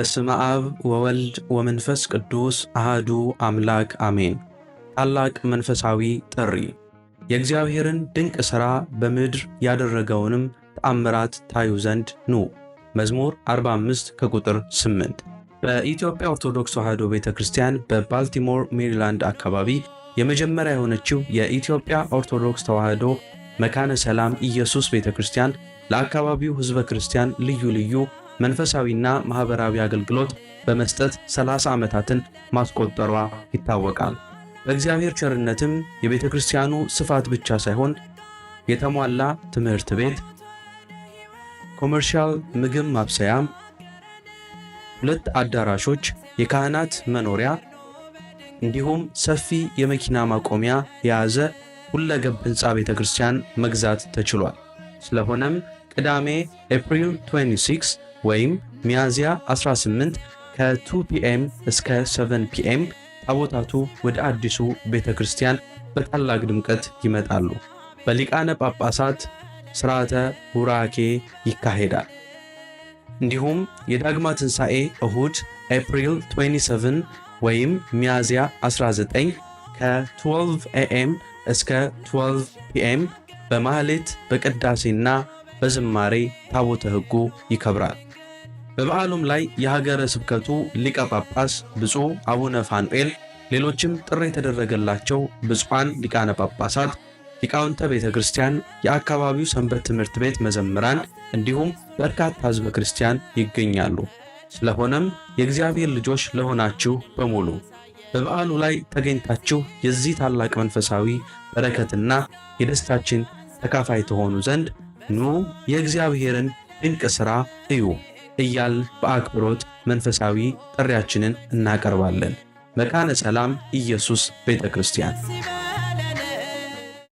በስመ አብ ወወልድ ወመንፈስ ቅዱስ አሃዱ አምላክ አሜን። ታላቅ መንፈሳዊ ጥሪ የእግዚአብሔርን ድንቅ ሥራ በምድር ያደረገውንም ተአምራት ታዩ ዘንድ ኑ። መዝሙር 45 ከቁጥር 8። በኢትዮጵያ ኦርቶዶክስ ተዋሕዶ ቤተክርስቲያን በባልቲሞር ሜሪላንድ አካባቢ የመጀመሪያ የሆነችው የኢትዮጵያ ኦርቶዶክስ ተዋሕዶ መካነ ሰላም ኢየሱስ ቤተክርስቲያን ለአካባቢው ሕዝበ ክርስቲያን ልዩ ልዩ መንፈሳዊና ማህበራዊ አገልግሎት በመስጠት 30 ዓመታትን ማስቆጠሯ ይታወቃል። በእግዚአብሔር ቸርነትም የቤተክርስቲያኑ ስፋት ብቻ ሳይሆን የተሟላ ትምህርት ቤት፣ ኮመርሻል ምግብ ማብሰያ፣ 2 አዳራሾች፣ የካህናት መኖሪያ እንዲሁም ሰፊ የመኪና ማቆሚያ የያዘ ሁለገብ ሕንፃ ቤተክርስቲያን መግዛት ተችሏል። ስለሆነም ቅዳሜ ኤፕሪል 26 ወይም ሚያዝያ 18 ከ2 ፒኤም እስከ 7 ፒኤም ታቦታቱ ወደ አዲሱ ቤተክርስቲያን በታላቅ ድምቀት ይመጣሉ። በሊቃነ ጳጳሳት ሥርዓተ ቡራኬ ይካሄዳል። እንዲሁም የዳግማ ትንሣኤ እሁድ ኤፕሪል 27 ወይም ሚያዝያ 19 ከ12 ኤኤም እስከ 12 ፒኤም በማህሌት በቅዳሴና በዝማሬ ታቦተ ሕጉ ይከብራል። በበዓሉም ላይ የሀገረ ስብከቱ ሊቀ ጳጳስ ብፁዕ አቡነ ፋኑኤል፣ ሌሎችም ጥሪ የተደረገላቸው ብፁዓን ሊቃነ ጳጳሳት፣ ሊቃውንተ ቤተ ክርስቲያን፣ የአካባቢው ሰንበት ትምህርት ቤት መዘምራን እንዲሁም በርካታ ሕዝበ ክርስቲያን ይገኛሉ። ስለሆነም የእግዚአብሔር ልጆች ለሆናችሁ በሙሉ በበዓሉ ላይ ተገኝታችሁ የዚህ ታላቅ መንፈሳዊ በረከትና የደስታችን ተካፋይ ተሆኑ ዘንድ ኑ የእግዚአብሔርን ድንቅ ሥራ እዩ እያል በአክብሮት መንፈሳዊ ጥሪያችንን እናቀርባለን። መካነ ሰላም ኢየሱስ ቤተክርስቲያን